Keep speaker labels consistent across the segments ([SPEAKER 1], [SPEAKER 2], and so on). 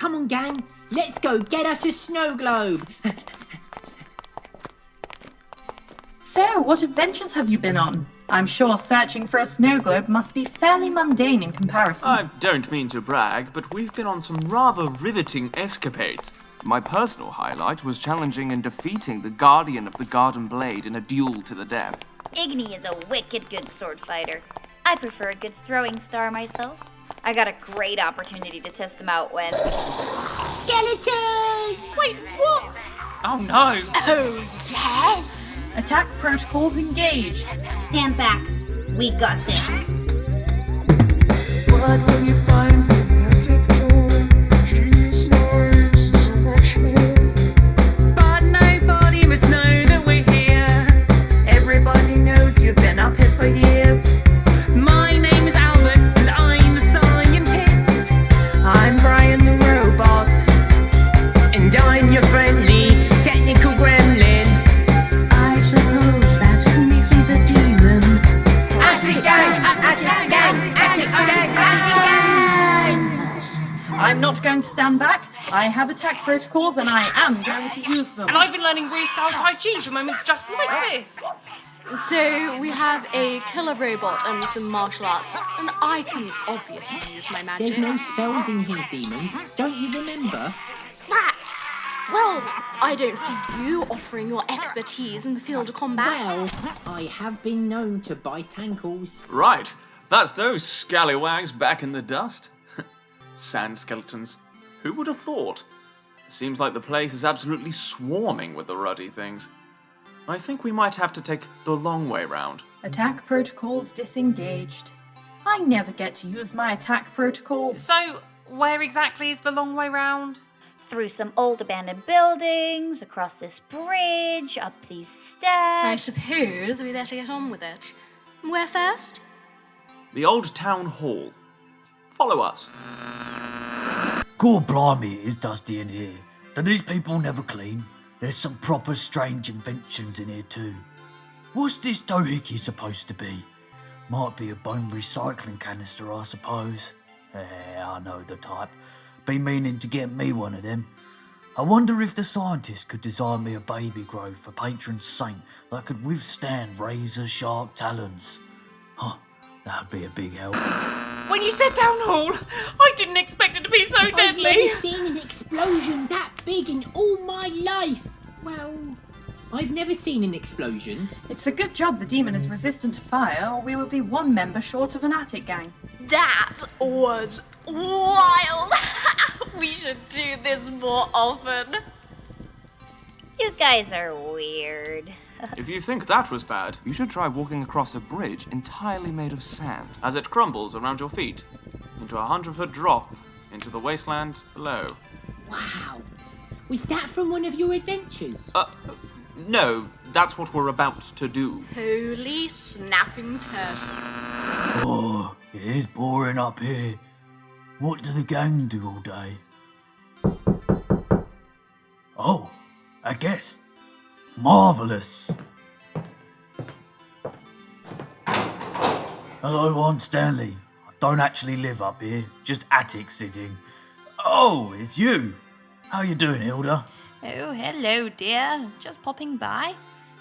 [SPEAKER 1] Come on, gang. Let's go get us a snow globe.
[SPEAKER 2] So, what adventures have you been on? I'm sure searching for a snow globe must be fairly mundane in comparison.
[SPEAKER 3] I don't mean to brag, but we've been on some rather riveting escapades. My personal highlight was challenging and defeating the Guardian of the Garden Blade in a duel to the death.
[SPEAKER 4] Igni is a wicked good sword fighter. I prefer a good throwing star myself. I got a great opportunity to test them out when...
[SPEAKER 1] Skeleton!
[SPEAKER 5] Wait, what? Oh no!
[SPEAKER 6] Oh, yes!
[SPEAKER 2] Attack protocols engaged.
[SPEAKER 4] Stand back. We got this.
[SPEAKER 7] What will you find in the attic door? Trees, knives, and so much more.
[SPEAKER 5] But nobody must know that we're here.
[SPEAKER 2] Everybody knows you've been up here for years.
[SPEAKER 5] My name is Albert, and I'm the scientist.
[SPEAKER 2] I'm Brian the robot.
[SPEAKER 5] And I'm your friendly technical gremlin.
[SPEAKER 2] I suppose that makes me the demon.
[SPEAKER 5] Attic gang! Attic gang! Attic gang! Attic gang!
[SPEAKER 2] I'm not going to stand back. I have attack protocols and I am going to use them.
[SPEAKER 5] And I've been learning restyle Tai Chi for moments just like this.
[SPEAKER 6] So we have a killer robot and some martial arts, and I can obviously use my magic.
[SPEAKER 1] There's no spells in here, demon. Don't you remember?
[SPEAKER 6] Rats! Well, I don't see you offering your expertise in the field of combat.
[SPEAKER 1] Well, I have been known to bite ankles.
[SPEAKER 3] Right, that's those scallywags back in the dust. Sand skeletons. Who would have thought? Seems like the place is absolutely swarming with the ruddy things. I think we might have to take the long way round.
[SPEAKER 2] Attack protocols disengaged. I never get to use my attack protocols.
[SPEAKER 5] So, where exactly is the long way round?
[SPEAKER 4] Through some old abandoned buildings, across this bridge, up these steps.
[SPEAKER 6] I suppose we better get on with it. Where first?
[SPEAKER 3] The old town hall. Follow us.
[SPEAKER 8] God blimey, it is dusty in here. Do these people never clean? There's some proper strange inventions in here too. What's this doohickey supposed to be? Might be a bone recycling canister, I suppose. I know the type. Been meaning to get me one of them. I wonder if the scientist could design me a baby grove for patron saint that could withstand razor-sharp talons. Huh, that'd be a big help.
[SPEAKER 5] When you said down hall, I didn't expect it to be so
[SPEAKER 1] I've
[SPEAKER 5] deadly.
[SPEAKER 1] never seen an explosion that big in all my life. Well, I've never seen an explosion.
[SPEAKER 2] It's a good job the demon is resistant to fire, or we would be one member short of an attic gang.
[SPEAKER 6] That was wild! We should do this more often.
[SPEAKER 4] You guys are weird.
[SPEAKER 3] If you think that was bad, you should try walking across a bridge entirely made of sand as it crumbles around your feet into a 100-foot drop into the wasteland below.
[SPEAKER 1] Wow. Was that from one of your adventures?
[SPEAKER 3] No, that's what we're about to do.
[SPEAKER 6] Holy snapping turtles.
[SPEAKER 8] Oh, it is boring up here. What do the gang do all day? Oh, I guess. Marvellous. Hello, I'm Stanley. I don't actually live up here, just attic sitting. Oh, it's you. How you doing, Hilda?
[SPEAKER 9] Oh, hello, dear. Just popping by.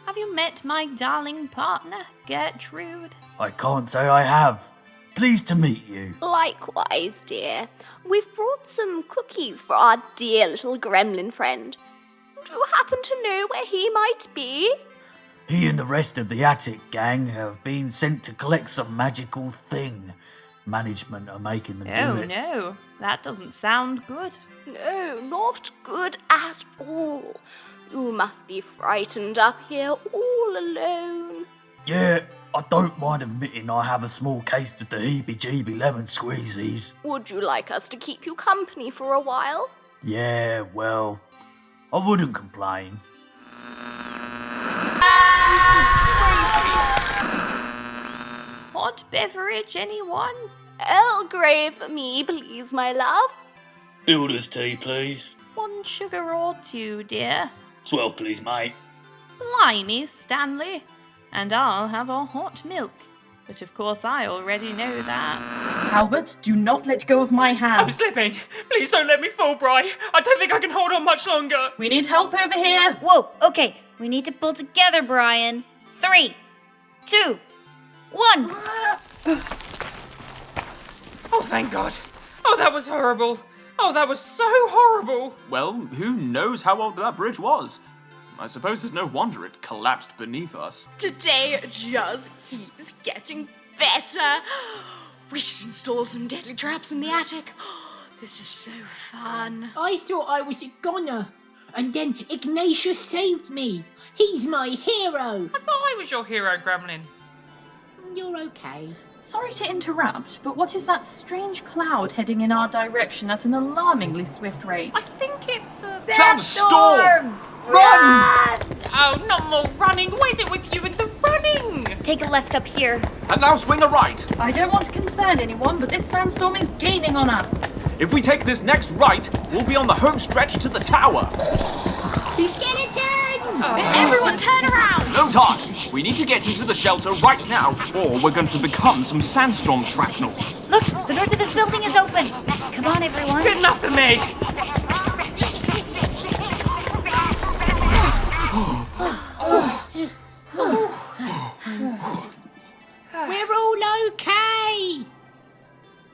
[SPEAKER 9] Have you met my darling partner, Gertrude?
[SPEAKER 8] I can't say I have. Pleased to meet you.
[SPEAKER 6] Likewise, dear. We've brought some cookies for our dear little gremlin friend. Do you happen to know where he might be?
[SPEAKER 8] He and the rest of the attic gang have been sent to collect some magical thing. Management are making them do
[SPEAKER 9] Oh,
[SPEAKER 8] it.
[SPEAKER 9] no. That doesn't sound good.
[SPEAKER 6] No, not good at all. You must be frightened up here all alone.
[SPEAKER 8] Yeah, I don't mind admitting I have a small case of the heebie-jeebie lemon squeezies.
[SPEAKER 6] Would you like us to keep you company for a while?
[SPEAKER 8] Yeah, well, I wouldn't complain.
[SPEAKER 9] Hot beverage, anyone?
[SPEAKER 6] Earl Grey for me, please, my love.
[SPEAKER 8] Builder's tea, please.
[SPEAKER 9] 1 sugar or 2, dear.
[SPEAKER 8] 12, please, mate.
[SPEAKER 9] Blimey, Stanley. And I'll have a hot milk. But of course I already know that.
[SPEAKER 2] Albert, do not let go of my
[SPEAKER 5] I'm
[SPEAKER 2] hand.
[SPEAKER 5] slipping. Please don't let me fall, Bri. I don't think I can hold on much longer.
[SPEAKER 2] We need help over here.
[SPEAKER 4] Whoa, okay. We need to pull together, Brian. 3, 2, 1.
[SPEAKER 5] Oh, thank God. Oh, that was horrible. Oh, that was so horrible.
[SPEAKER 3] Well, who knows how old that bridge was? I suppose it's no wonder it collapsed beneath us.
[SPEAKER 6] Today just keeps getting better. We should install some deadly traps in the attic. This is so fun.
[SPEAKER 1] I thought I was a goner, and then Ignatius saved me. He's my hero.
[SPEAKER 5] I thought I was your hero, Gremlin.
[SPEAKER 1] You're okay.
[SPEAKER 2] Sorry to interrupt, but what is that strange cloud heading in our direction at an alarmingly swift rate?
[SPEAKER 5] I think it's a...
[SPEAKER 3] Sandstorm! Run!
[SPEAKER 5] Oh, not more running. What is it with you and the running?
[SPEAKER 4] Take a left up here.
[SPEAKER 3] And now swing a right.
[SPEAKER 2] I don't want to concern anyone, but this sandstorm is gaining on us.
[SPEAKER 3] If we take this next right, we'll be on the home stretch to the tower.
[SPEAKER 1] Skeletons!
[SPEAKER 6] Everyone turn around!
[SPEAKER 3] No time. We need to get into the shelter right now, or we're going to become some sandstorm shrapnel.
[SPEAKER 4] Look, the door to this building is open. Come on, everyone.
[SPEAKER 5] Good enough for me.
[SPEAKER 1] We're all okay!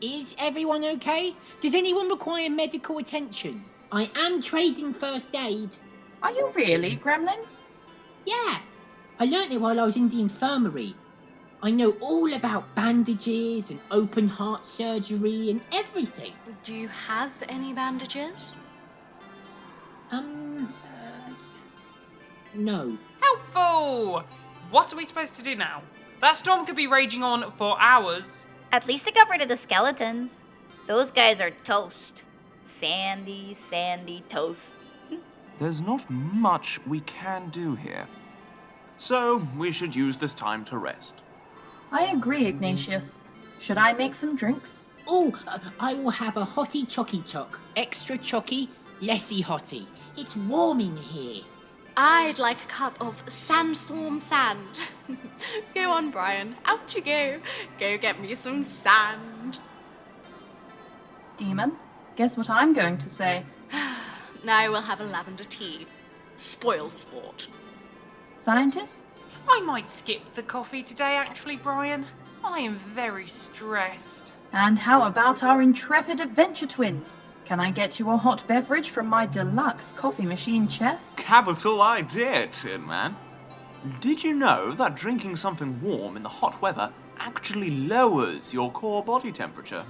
[SPEAKER 1] Is everyone okay? Does anyone require medical attention? I am trading first aid.
[SPEAKER 2] Are you really, Gremlin?
[SPEAKER 1] Yeah, I learnt it while I was in the infirmary. I know all about bandages and open heart surgery and everything.
[SPEAKER 6] Do you have any bandages?
[SPEAKER 1] No.
[SPEAKER 5] Helpful. What are we supposed to do now? That storm could be raging on for hours.
[SPEAKER 4] At least it got rid of the skeletons. Those guys are toast. Sandy, sandy toast.
[SPEAKER 3] There's not much we can do here. So, we should use this time to rest.
[SPEAKER 2] I agree, Ignatius. Should I make some drinks?
[SPEAKER 1] Oh, I will have a hottie chocky choc. Extra chocky, lessy hottie. It's warm in here.
[SPEAKER 6] I'd like a cup of sandstorm sand. Go on, Brian. Out you go. Go get me some sand.
[SPEAKER 2] Demon, guess what I'm going to say.
[SPEAKER 6] Now we'll have a lavender tea. Spoiled sport.
[SPEAKER 2] Scientist?
[SPEAKER 5] I might skip the coffee today, actually, Brian. I am very stressed.
[SPEAKER 2] And how about our intrepid adventure twins? Can I get you a hot beverage from my deluxe coffee machine chest?
[SPEAKER 3] Capital idea, Tin Man. Did you know that drinking something warm in the hot weather actually lowers your core body temperature,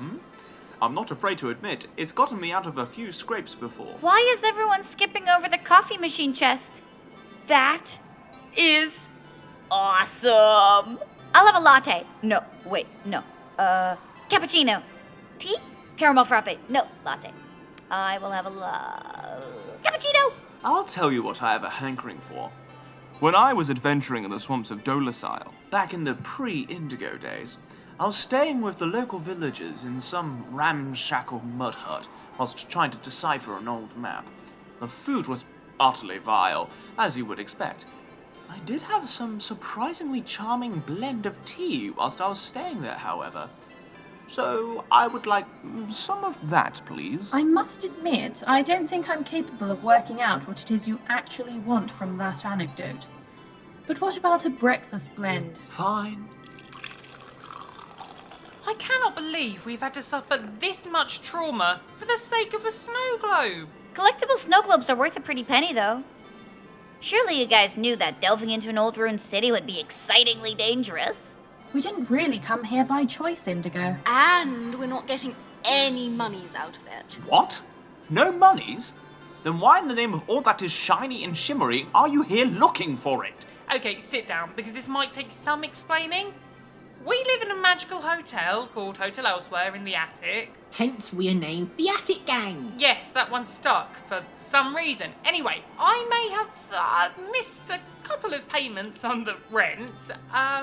[SPEAKER 3] I'm not afraid to admit, it's gotten me out of a few scrapes before.
[SPEAKER 4] Why is everyone skipping over the coffee machine chest? That is awesome. I'll have a latte. No, wait, no. Cappuccino. Tea? Caramel frappe. No, latte. I will have a cappuccino.
[SPEAKER 3] I'll tell you what I have a hankering for. When I was adventuring in the swamps of Dolasile, back in the pre-Indigo days, I was staying with the local villagers in some ramshackle mud hut whilst trying to decipher an old map. The food was utterly vile, as you would expect. I did have some surprisingly charming blend of tea whilst I was staying there, however. So I would like some of that, please.
[SPEAKER 2] I must admit, I don't think I'm capable of working out what it is you actually want from that anecdote. But what about a breakfast blend?
[SPEAKER 3] Fine.
[SPEAKER 5] I cannot believe we've had to suffer this much trauma for the sake of a snow globe.
[SPEAKER 4] Collectible snow globes are worth a pretty penny, though. Surely you guys knew that delving into an old ruined city would be excitingly dangerous.
[SPEAKER 2] We didn't really come here by choice, Indigo.
[SPEAKER 6] And we're not getting any monies out of it.
[SPEAKER 3] What? No monies? Then why in the name of all that is shiny and shimmery are you here looking for it?
[SPEAKER 5] Okay, sit down, because this might take some explaining. We live in a magical hotel called Hotel Elsewhere in the attic.
[SPEAKER 1] Hence we are named the Attic Gang.
[SPEAKER 5] Yes, that one stuck for some reason. Anyway, I may have missed a couple of payments on the rent.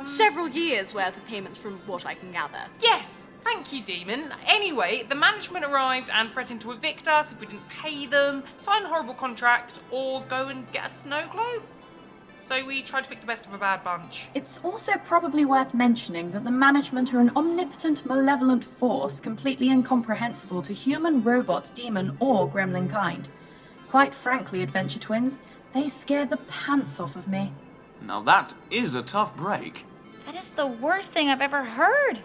[SPEAKER 6] Several years worth of payments from what I can gather.
[SPEAKER 5] Yes, thank you, Demon. Anyway, the management arrived and threatened to evict us if we didn't pay them, sign a horrible contract, or go and get a snow globe. So we tried to pick the best of a bad bunch.
[SPEAKER 2] It's also probably worth mentioning that the management are an omnipotent, malevolent force completely incomprehensible to human, robot, demon, or gremlin kind. Quite frankly, Adventure Twins, they scare the pants off of me.
[SPEAKER 3] Now that is a tough break.
[SPEAKER 4] That is the worst thing I've ever heard.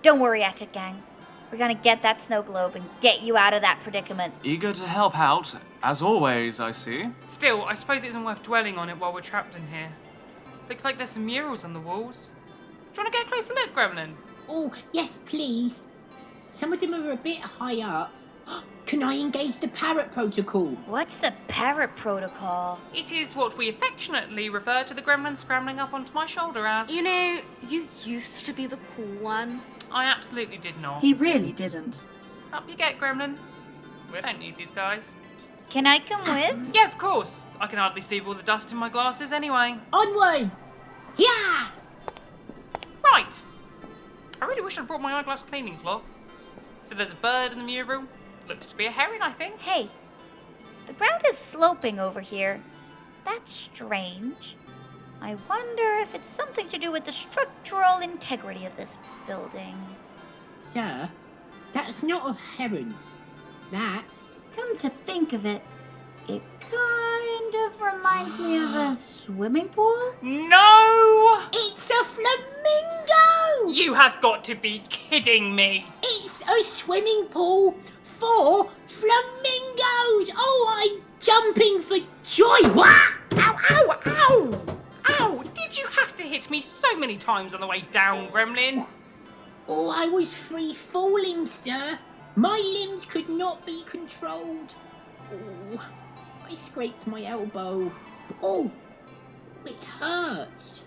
[SPEAKER 4] Don't worry, Attic Gang. We're gonna get that snow globe and get you out of that predicament.
[SPEAKER 3] Eager to help out, as always, I see.
[SPEAKER 5] Still, I suppose it isn't worth dwelling on it while we're trapped in here. Looks like there's some murals on the walls. Do you want to get a closer look, Gremlin?
[SPEAKER 1] Oh, yes, please. Some of them are a bit high up. Can I engage the parrot protocol?
[SPEAKER 4] What's the parrot protocol?
[SPEAKER 5] It is what we affectionately refer to the gremlin scrambling up onto my shoulder as.
[SPEAKER 6] You know, you used to be the cool one.
[SPEAKER 5] I absolutely did not.
[SPEAKER 2] He really didn't.
[SPEAKER 5] Up you get, Gremlin. We don't need these guys.
[SPEAKER 4] Can I come with?
[SPEAKER 5] Yeah, of course. I can hardly see with all the dust in my glasses anyway.
[SPEAKER 1] Onwards! Yeah!
[SPEAKER 5] Right. I really wish I'd brought my eyeglass cleaning cloth. So there's a bird in the mural. Looks to be a heron, I think.
[SPEAKER 4] Hey, the ground is sloping over here. That's strange. I wonder if it's something to do with the structural integrity of this building.
[SPEAKER 1] Sir, that's not a heron. That's...
[SPEAKER 4] Come to think of it, it kind of reminds me of a swimming pool.
[SPEAKER 5] No!
[SPEAKER 1] It's a flamingo!
[SPEAKER 5] You have got to be kidding me.
[SPEAKER 1] It's a swimming pool for flamingos! Oh, I'm jumping for joy! Wah!
[SPEAKER 5] Ow, ow, ow! Ow! Did you have to hit me so many times on the way down, Gremlin?
[SPEAKER 1] Oh, I was free falling, sir. My limbs could not be controlled. Oh, I scraped my elbow. Oh, it hurts.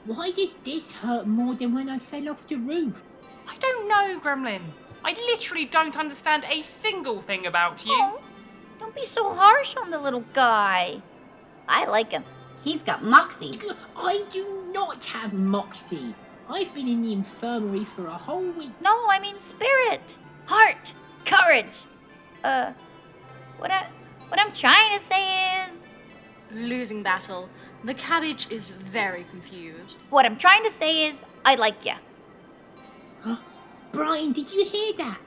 [SPEAKER 1] Why does this hurt more than when I fell off the roof?
[SPEAKER 5] I don't know, Gremlin. I literally don't understand a single thing about you.
[SPEAKER 4] Oh, don't be so harsh on the little guy. I like him. He's got moxie.
[SPEAKER 1] I do not have moxie. I've been in the infirmary for a whole week.
[SPEAKER 4] No, I mean spirit, heart, courage. What I'm trying to say is...
[SPEAKER 6] Losing battle. The cabbage is very confused.
[SPEAKER 4] What I'm trying to say is, I like ya.
[SPEAKER 1] Brian, did you hear that?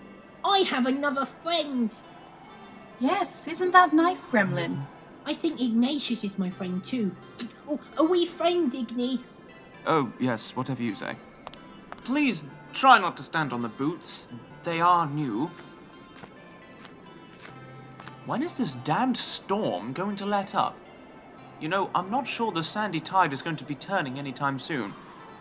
[SPEAKER 1] I have another friend.
[SPEAKER 2] Yes, isn't that nice, Gremlin?
[SPEAKER 1] I think Ignatius is my friend too. Oh, are we friends, Igni?
[SPEAKER 3] Oh, yes, whatever you say. Please try not to stand on the boots. They are new. When is this damned storm going to let up? You know, I'm not sure the sandy tide is going to be turning anytime soon.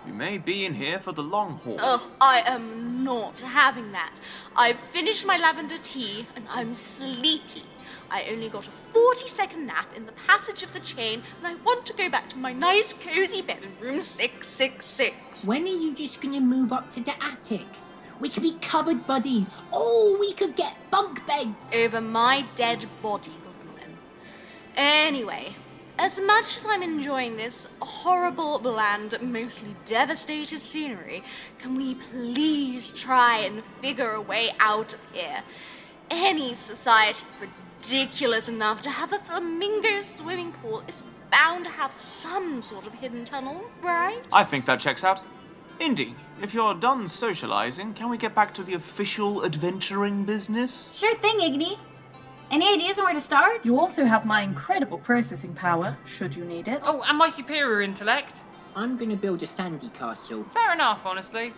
[SPEAKER 3] We may be in here for the long haul.
[SPEAKER 6] Oh, I am not having that. I've finished my lavender tea and I'm sleepy. I only got a 40-second nap in the passage of the chain and I want to go back to my nice cozy bed in room 666.
[SPEAKER 1] When are you just gonna move up to the attic? We could be cupboard buddies. Oh, we could get bunk beds.
[SPEAKER 6] Over my dead body, Goblin. Anyway, as much as I'm enjoying this horrible, bland, mostly devastated scenery, can we please try and figure a way out of here? Any society ridiculous enough to have a flamingo swimming pool is bound to have some sort of hidden tunnel, right?
[SPEAKER 3] I think that checks out. Indy, if you're done socializing, can we get back to the official adventuring business?
[SPEAKER 4] Sure thing, Igni. Any ideas on where to start?
[SPEAKER 2] You also have my incredible processing power, should you need it.
[SPEAKER 5] Oh, and my superior intellect.
[SPEAKER 1] I'm gonna build a sandy castle.
[SPEAKER 5] Fair enough, honestly.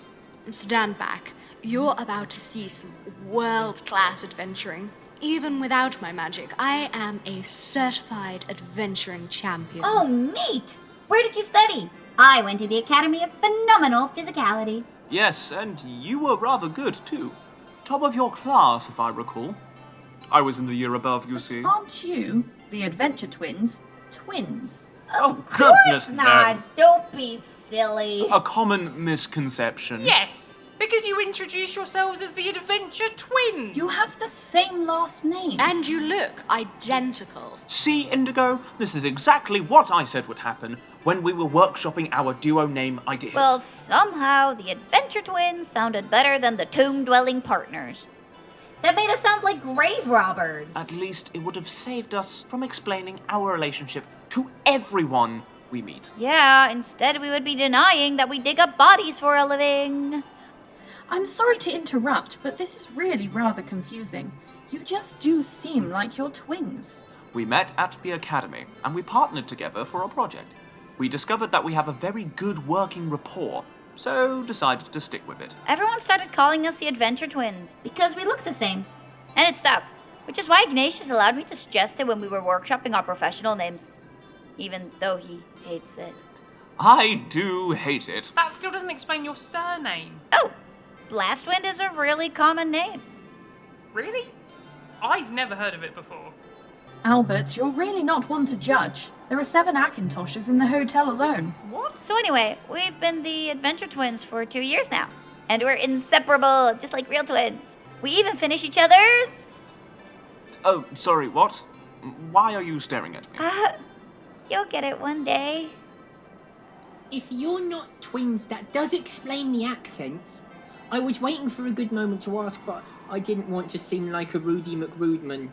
[SPEAKER 6] Stand back. You're about to see some world-class adventuring. Even without my magic, I am a certified adventuring champion.
[SPEAKER 4] Oh, neat! Where did you study? I went to the Academy of Phenomenal Physicality.
[SPEAKER 3] Yes, and you were rather good too. Top of your class, if I recall. I was in the year above, you see.
[SPEAKER 2] Aren't you, the Adventure Twins, twins?
[SPEAKER 3] Oh, goodness, no.
[SPEAKER 4] Don't be silly.
[SPEAKER 3] A common misconception.
[SPEAKER 5] Yes, because you introduce yourselves as the Adventure Twins.
[SPEAKER 2] You have the same last name.
[SPEAKER 6] And you look identical.
[SPEAKER 3] See, Indigo? This is exactly what I said would happen when we were workshopping our duo name ideas.
[SPEAKER 4] Well, somehow the Adventure Twins sounded better than the Tomb-Dwelling Partners. That made us sound like grave robbers.
[SPEAKER 3] At least it would have saved us from explaining our relationship to everyone we meet.
[SPEAKER 4] Yeah, instead we would be denying that we dig up bodies for a living.
[SPEAKER 2] I'm sorry to interrupt, but this is really rather confusing. You just do seem like you're twins.
[SPEAKER 3] We met at the academy, and we partnered together for a project. We discovered that we have a very good working rapport, so decided to stick with it.
[SPEAKER 4] Everyone started calling us the Adventure Twins because we look the same. And it stuck, which is why Ignatius allowed me to suggest it when we were workshopping our professional names. Even though he hates it.
[SPEAKER 3] I do hate it.
[SPEAKER 5] That still doesn't explain your surname.
[SPEAKER 4] Oh, Blastwind is a really common name.
[SPEAKER 5] Really? I've never heard of it before.
[SPEAKER 2] Albert, you're really not one to judge. There are 7 Akintoshes in the hotel alone.
[SPEAKER 5] What?
[SPEAKER 4] So anyway, we've been the Adventure Twins for 2 years now. And we're inseparable, just like real twins. We even finish each other's...
[SPEAKER 3] Oh, sorry, what? Why are you staring at me?
[SPEAKER 4] You'll get it one day.
[SPEAKER 1] If you're not twins, that does explain the accents. I was waiting for a good moment to ask, but I didn't want to seem like a Rudy McRudeman.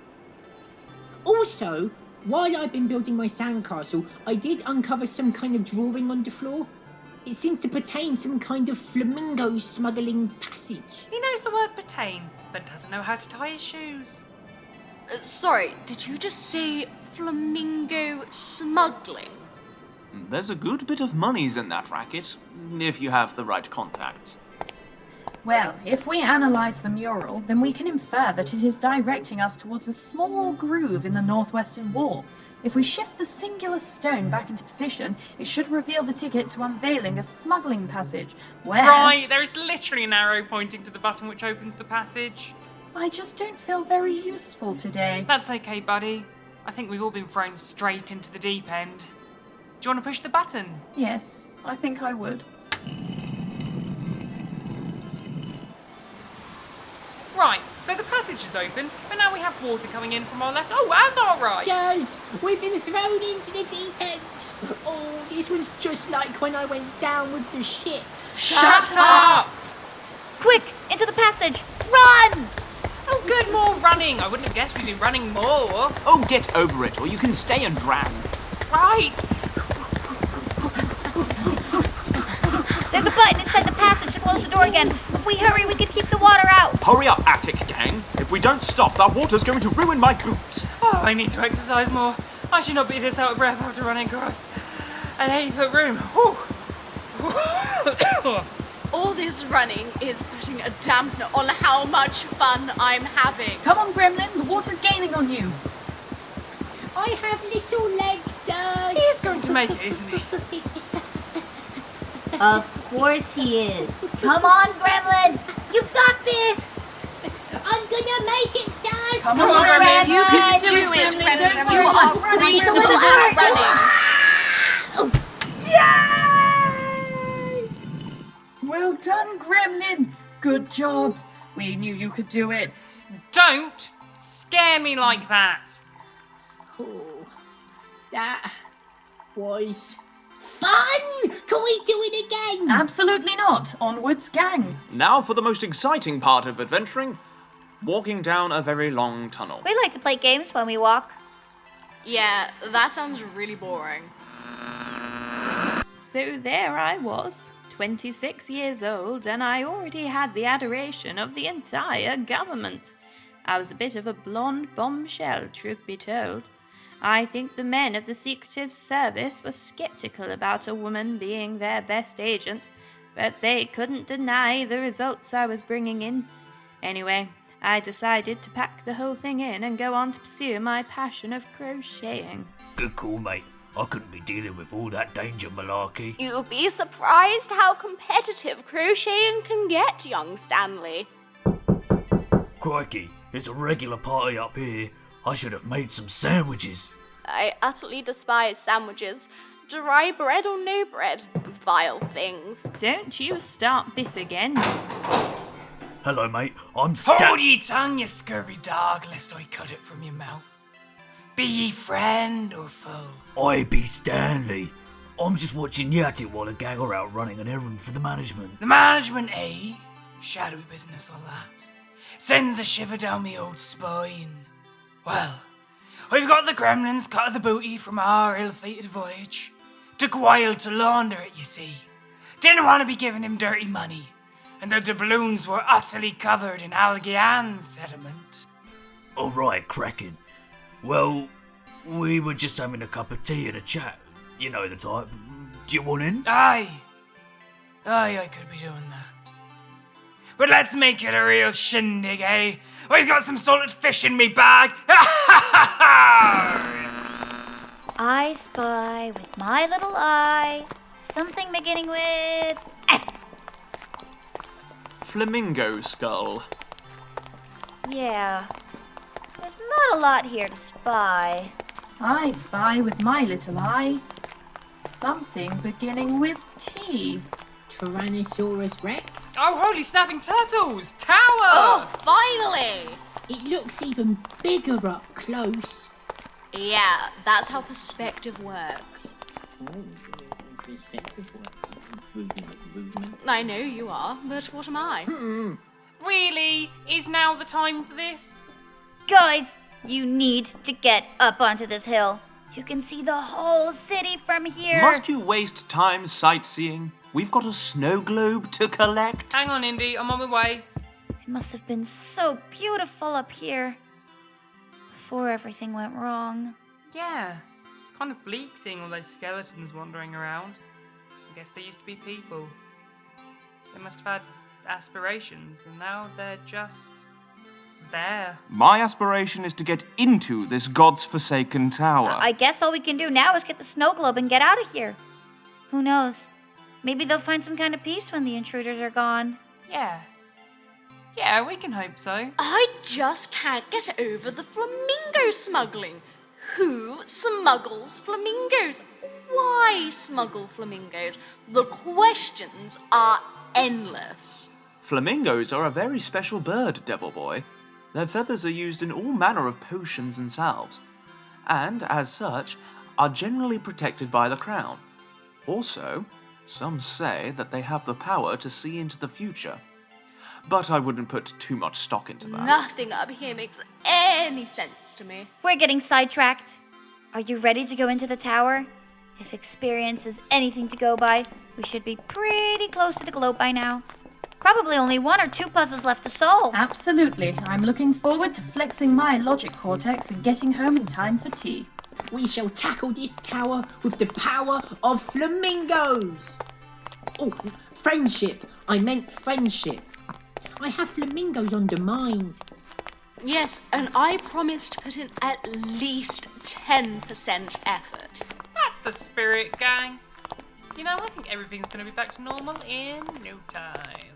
[SPEAKER 1] Also, while I've been building my sandcastle, I did uncover some kind of drawing on the floor. It seems to pertain some kind of flamingo smuggling passage.
[SPEAKER 5] He knows the word pertain, but doesn't know how to tie his shoes.
[SPEAKER 6] Sorry, did you just say flamingo smuggling?
[SPEAKER 3] There's a good bit of monies in that racket, if you have the right contacts.
[SPEAKER 2] Well, if we analyse the mural, then we can infer that it is directing us towards a small groove in the northwestern wall. If we shift the singular stone back into position, it should reveal the ticket to unveiling a smuggling passage, where...
[SPEAKER 5] Right, there is literally an arrow pointing to the button which opens the passage.
[SPEAKER 2] I just don't feel very useful today.
[SPEAKER 5] That's okay, buddy. I think we've all been thrown straight into the deep end. Do you want to push the button?
[SPEAKER 2] Yes, I think I would.
[SPEAKER 5] Right, so the passage is open, but now we have water coming in from our left. Oh, and our right!
[SPEAKER 1] Sirs, we've been thrown into the deep end. Oh, this was just like when I went down with the ship.
[SPEAKER 5] Shut up!
[SPEAKER 4] Quick, into the passage! Run!
[SPEAKER 5] Oh, good, more running. I wouldn't have guessed we'd be running more.
[SPEAKER 3] Oh, get over it, or you can stay and drown.
[SPEAKER 5] Right!
[SPEAKER 4] There's a button inside the passage to close the door again. If we hurry, we could keep the water out.
[SPEAKER 3] Hurry up, Attic gang. If we don't stop, that water's going to ruin my boots.
[SPEAKER 5] Oh, I need to exercise more. I should not be this out of breath after running across an 8-foot room. Whew.
[SPEAKER 6] All this running is putting a dampener on how much fun I'm having.
[SPEAKER 2] Come on, Gremlin, the water's gaining on you.
[SPEAKER 1] I have little legs, sirs.
[SPEAKER 5] He is going to make it, isn't he?
[SPEAKER 4] Of course he is. Come on, Gremlin! You've got this!
[SPEAKER 1] I'm gonna make it, sirs.
[SPEAKER 2] Come
[SPEAKER 6] Come
[SPEAKER 2] on,
[SPEAKER 6] on,
[SPEAKER 2] Gremlin,
[SPEAKER 6] Gremlin, you can do
[SPEAKER 2] Gremlin,
[SPEAKER 6] it,
[SPEAKER 2] Gremlin,
[SPEAKER 6] Gremlin.
[SPEAKER 2] don't
[SPEAKER 6] You
[SPEAKER 2] worry,
[SPEAKER 6] are
[SPEAKER 2] we'll run,
[SPEAKER 6] reasonable
[SPEAKER 2] we'll
[SPEAKER 6] at
[SPEAKER 2] run.
[SPEAKER 6] running.
[SPEAKER 2] Well done, Gremlin. Good job. We knew you could do it.
[SPEAKER 5] Don't scare me like that.
[SPEAKER 1] Oh, that was fun. Can we do it again?
[SPEAKER 2] Absolutely not. Onwards, gang.
[SPEAKER 3] Now for the most exciting part of adventuring, walking down a very long tunnel.
[SPEAKER 4] We like to play games when we walk.
[SPEAKER 6] Yeah, that sounds really boring.
[SPEAKER 9] So there I was, 26 years old, and I already had the adoration of the entire government. I was a bit of a blonde bombshell, truth be told. I think the men of the Secretive Service were skeptical about a woman being their best agent, but they couldn't deny the results I was bringing in. Anyway, I decided to pack the whole thing in and go on to pursue my passion of crocheting.
[SPEAKER 8] Good call, mate. I couldn't be dealing with all that danger malarkey.
[SPEAKER 6] You'll be surprised how competitive crocheting can get, young Stanley.
[SPEAKER 8] Crikey, it's a regular party up here. I should have made some sandwiches.
[SPEAKER 6] I utterly despise sandwiches. Dry bread or no bread. Vile things.
[SPEAKER 9] Don't you start this again.
[SPEAKER 8] Hello, mate. I'm
[SPEAKER 5] Hold ye tongue, you scurvy dog, lest I cut it from your mouth. Be ye friend or foe?
[SPEAKER 8] I be Stanley. I'm just watching you at it while the gang are out running an errand for the management.
[SPEAKER 5] The management, eh? Shadowy business, all that. Sends a shiver down me old spine. Well, We've got the gremlins cut of the booty from our ill-fated voyage. Took a while to launder it, you see. Didn't want to be giving him dirty money. And the doubloons were utterly covered in algae and sediment.
[SPEAKER 8] Alright, cracking. Well, we were just having a cup of tea and a chat. You know the type. Do you want in?
[SPEAKER 5] Aye, I could be doing that. But let's make it a real shindig, eh? We've got some salted fish in me bag.
[SPEAKER 4] I spy with my little eye something beginning with F.
[SPEAKER 3] Flamingo skull.
[SPEAKER 4] Yeah. There's not a lot here to spy.
[SPEAKER 2] I spy with my little eye something beginning with T.
[SPEAKER 1] Tyrannosaurus Rex?
[SPEAKER 5] Oh, holy snapping turtles! Tower!
[SPEAKER 6] Oh, finally!
[SPEAKER 1] It looks even bigger up close.
[SPEAKER 6] Yeah, that's how perspective works. I know you are, but what am I?
[SPEAKER 5] Really? Is now the time for this?
[SPEAKER 4] Guys, you need to get up onto this hill. You can see the whole city from here.
[SPEAKER 3] Must you waste time sightseeing? We've got a snow globe to collect.
[SPEAKER 5] Hang on, Indy, I'm on my way.
[SPEAKER 4] It must have been so beautiful up here before everything went wrong.
[SPEAKER 5] Yeah, it's kind of bleak seeing all those skeletons wandering around. I guess they used to be people. They must have had aspirations, and now they're just there.
[SPEAKER 3] My aspiration is to get into this god's forsaken tower.
[SPEAKER 4] I guess all we can do now is get the snow globe and get out of here. Who knows? Maybe they'll find some kind of peace when the intruders are gone.
[SPEAKER 5] Yeah. Yeah, we can hope so.
[SPEAKER 6] I just can't get over the flamingo smuggling. Who smuggles flamingos? Why smuggle flamingos? The questions are endless.
[SPEAKER 3] Flamingos are a very special bird, Devil Boy. Their feathers are used in all manner of potions and salves, and, as such, are generally protected by the crown. Also, some say that they have the power to see into the future. But I wouldn't put too much stock into that.
[SPEAKER 6] Nothing up here makes any sense to me.
[SPEAKER 4] We're getting sidetracked. Are you ready to go into the tower? If experience is anything to go by, we should be pretty close to the globe by now. Probably only 1 or 2 puzzles left to solve.
[SPEAKER 2] Absolutely. I'm looking forward to flexing my logic cortex and getting home in time for tea.
[SPEAKER 1] We shall tackle this tower with the power of flamingos. Oh, friendship. I meant friendship. I have flamingos undermined.
[SPEAKER 6] Yes, and I promise to put in at least 10% effort.
[SPEAKER 5] That's the spirit, gang. You know, I think everything's going to be back to normal in no time.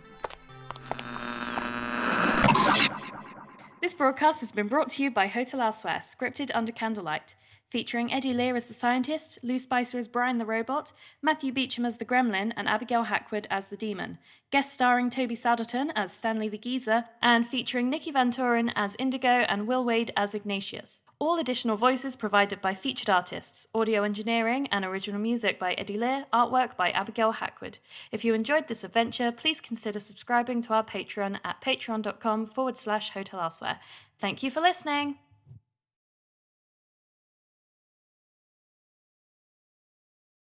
[SPEAKER 2] This broadcast has been brought to you by Hotel Elsewhere, scripted under candlelight, featuring Eddie Lear as the scientist, Lou Spicer as Brian the robot, Matthew Beecham as the gremlin, and Abigail Hackwood as the demon. Guest starring Toby Souderton as Stanley the geezer, and featuring Nikki Van Toren as Indigo and Will Wade as Ignatius. All additional voices provided by featured artists, audio engineering and original music by Eddie Lear, artwork by Abigail Hackwood. If you enjoyed this adventure, please consider subscribing to our Patreon at patreon.com/Hotel Elsewhere. Thank you for listening.